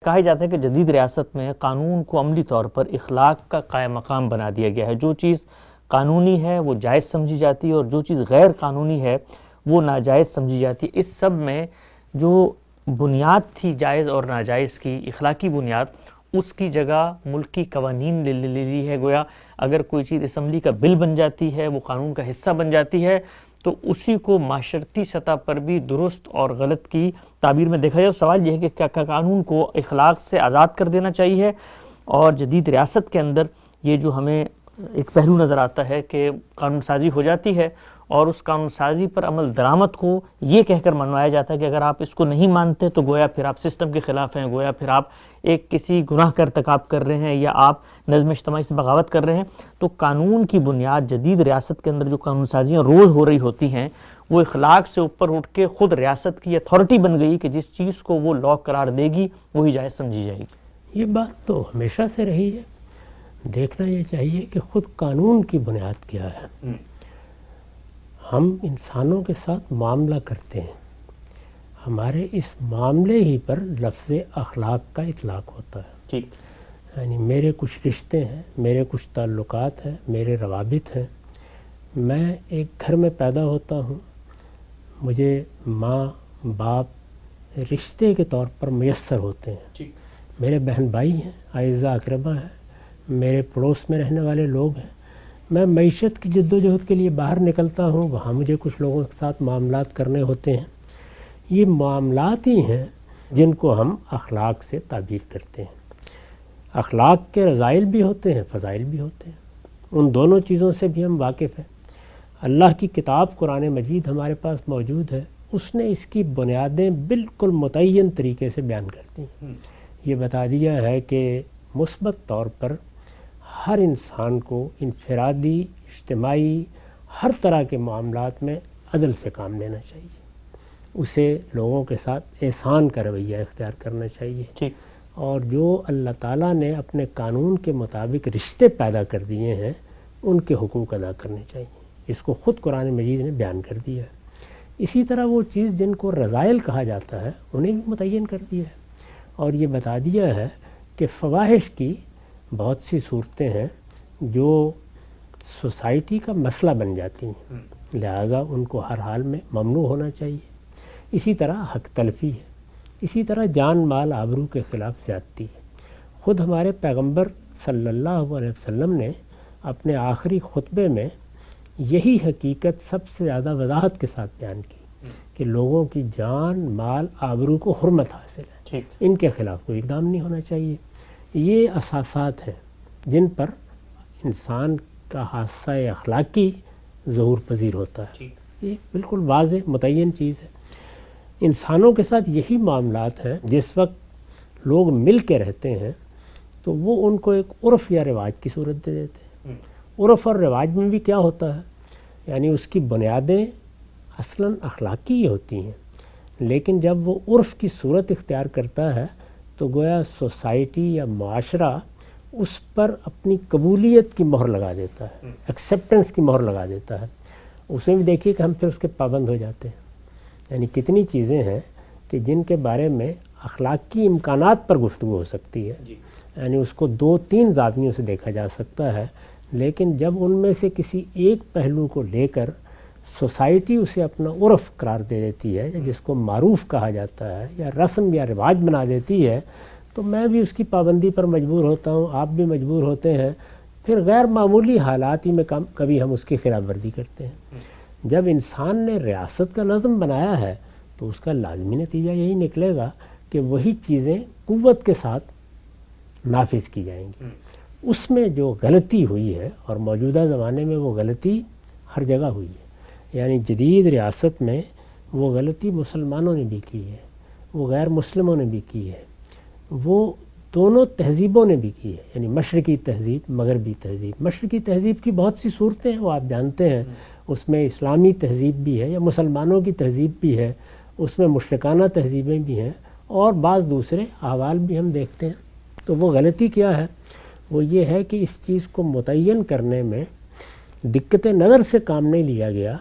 کہا جاتا ہے کہ جدید ریاست میں قانون کو عملی طور پر اخلاق کا قائم مقام بنا دیا گیا ہے. جو چیز قانونی ہے وہ جائز سمجھی جاتی ہے اور جو چیز غیر قانونی ہے وہ ناجائز سمجھی جاتی ہے. اس سب میں جو بنیاد تھی جائز اور ناجائز کی، اخلاقی بنیاد، اس کی جگہ ملکی قوانین لے لی ہے. گویا اگر کوئی چیز اسمبلی کا بل بن جاتی ہے، وہ قانون کا حصہ بن جاتی ہے، تو اسی کو معاشرتی سطح پر بھی درست اور غلط کی تعبیر میں دیکھا جائے. سوال یہ ہے کہ کیا قانون کو اخلاق سے آزاد کر دینا چاہیے؟ اور جدید ریاست کے اندر یہ جو ہمیں ایک پہلو نظر آتا ہے کہ قانون سازی ہو جاتی ہے اور اس قانون سازی پر عمل درآمد کو یہ کہہ کر منوایا جاتا ہے کہ اگر آپ اس کو نہیں مانتے تو گویا پھر آپ سسٹم کے خلاف ہیں، گویا پھر آپ ایک کسی گناہ کا ارتکاب کر رہے ہیں یا آپ نظم اجتماعی سے بغاوت کر رہے ہیں. تو قانون کی بنیاد جدید ریاست کے اندر جو قانون سازیاں روز ہو رہی ہوتی ہیں وہ اخلاق سے اوپر اٹھ کے خود ریاست کی اتھارٹی بن گئی کہ جس چیز کو وہ لا قرار دے گی وہی جائز سمجھی جائے گی. یہ بات تو ہمیشہ سے رہی ہے. دیکھنا یہ چاہیے کہ خود قانون کی بنیاد کیا ہے. ہم انسانوں کے ساتھ معاملہ کرتے ہیں، ہمارے اس معاملے ہی پر لفظ اخلاق کا اطلاق ہوتا ہے. ٹھیک، یعنی میرے کچھ رشتے ہیں، میرے کچھ تعلقات ہیں، میرے روابط ہیں. میں ایک گھر میں پیدا ہوتا ہوں، مجھے ماں باپ رشتے کے طور پر میسر ہوتے ہیں. میرے بہن بھائی ہیں، اعزاء اقربا ہیں، میرے پڑوس میں رہنے والے لوگ ہیں. میں معیشت کی جد و جہد کے لیے باہر نکلتا ہوں، وہاں مجھے کچھ لوگوں کے ساتھ معاملات کرنے ہوتے ہیں. یہ معاملات ہی ہیں جن کو ہم اخلاق سے تعبیر کرتے ہیں. اخلاق کے رذائل بھی ہوتے ہیں، فضائل بھی ہوتے ہیں. ان دونوں چیزوں سے بھی ہم واقف ہیں. اللہ کی کتاب قرآن مجید ہمارے پاس موجود ہے، اس نے اس کی بنیادیں بالکل متعین طریقے سے بیان کر دی ہیں. یہ بتا دیا ہے کہ مثبت طور پر ہر انسان کو انفرادی، اجتماعی، ہر طرح کے معاملات میں عدل سے کام لینا چاہیے. اسے لوگوں کے ساتھ احسان کا رویہ اختیار کرنا چاہیے. اور جو اللہ تعالیٰ نے اپنے قانون کے مطابق رشتے پیدا کر دیے ہیں ان کے حقوق ادا کرنے چاہیے. اس کو خود قرآن مجید نے بیان کر دیا ہے. اسی طرح وہ چیز جن کو رذائل کہا جاتا ہے انہیں بھی متعین کر دیا ہے اور یہ بتا دیا ہے کہ فواحش کی بہت سی صورتیں ہیں جو سوسائٹی کا مسئلہ بن جاتی ہیں، لہٰذا ان کو ہر حال میں ممنوع ہونا چاہیے. اسی طرح حق تلفی ہے، اسی طرح جان مال آبرو کے خلاف زیادتی ہے. خود ہمارے پیغمبر صلی اللہ علیہ وسلم نے اپنے آخری خطبے میں یہی حقیقت سب سے زیادہ وضاحت کے ساتھ بیان کی کہ لوگوں کی جان مال آبرو کو حرمت حاصل ہے، ان کے خلاف کوئی اقدام نہیں ہونا چاہیے. یہ اساسات ہیں جن پر انسان کا حادثہ اخلاقی ظہور پذیر ہوتا ہے. یہ بالکل واضح متعین چیز ہے. انسانوں کے ساتھ یہی معاملات ہیں. جس وقت لوگ مل کے رہتے ہیں تو وہ ان کو ایک عرف یا رواج کی صورت دے دیتے ہیں. عرف اور رواج میں بھی کیا ہوتا ہے، یعنی اس کی بنیادیں اصلاً اخلاقی ہی ہوتی ہیں، لیکن جب وہ عرف کی صورت اختیار کرتا ہے تو گویا سوسائٹی یا معاشرہ اس پر اپنی قبولیت کی مہر لگا دیتا ہے، ایکسیپٹنس کی مہر لگا دیتا ہے. اس میں بھی دیکھیے کہ ہم پھر اس کے پابند ہو جاتے ہیں. یعنی کتنی چیزیں ہیں کہ جن کے بارے میں اخلاقی امکانات پر گفتگو ہو سکتی ہے، یعنی اس کو 2-3 زاویوں سے دیکھا جا سکتا ہے، لیکن جب ان میں سے کسی ایک پہلو کو لے کر سوسائٹی اسے اپنا عرف قرار دے دیتی ہے، جس کو معروف کہا جاتا ہے یا رسم یا رواج بنا دیتی ہے، تو میں بھی اس کی پابندی پر مجبور ہوتا ہوں، آپ بھی مجبور ہوتے ہیں. پھر غیر معمولی حالات ہی میں کبھی ہم اس کی خلاف ورزی کرتے ہیں. جب انسان نے ریاست کا نظم بنایا ہے تو اس کا لازمی نتیجہ یہی نکلے گا کہ وہی چیزیں قوت کے ساتھ نافذ کی جائیں گی. اس میں جو غلطی ہوئی ہے اور موجودہ زمانے میں وہ غلطی ہر جگہ ہوئی ہے، یعنی جدید ریاست میں وہ غلطی مسلمانوں نے بھی کی ہے، وہ غیر مسلموں نے بھی کی ہے، وہ دونوں تہذیبوں نے بھی کی ہے. یعنی مشرقی تہذیب، مغربی تہذیب. مشرقی تہذیب کی بہت سی صورتیں ہیں، وہ آپ جانتے ہیں. اس میں اسلامی تہذیب بھی ہے یا مسلمانوں کی تہذیب بھی ہے، اس میں مشرکانہ تہذیبیں بھی ہیں اور بعض دوسرے احوال بھی ہم دیکھتے ہیں. تو وہ غلطی کیا ہے؟ وہ یہ ہے کہ اس چیز کو متعین کرنے میں دقت نظر سے کام نہیں لیا گیا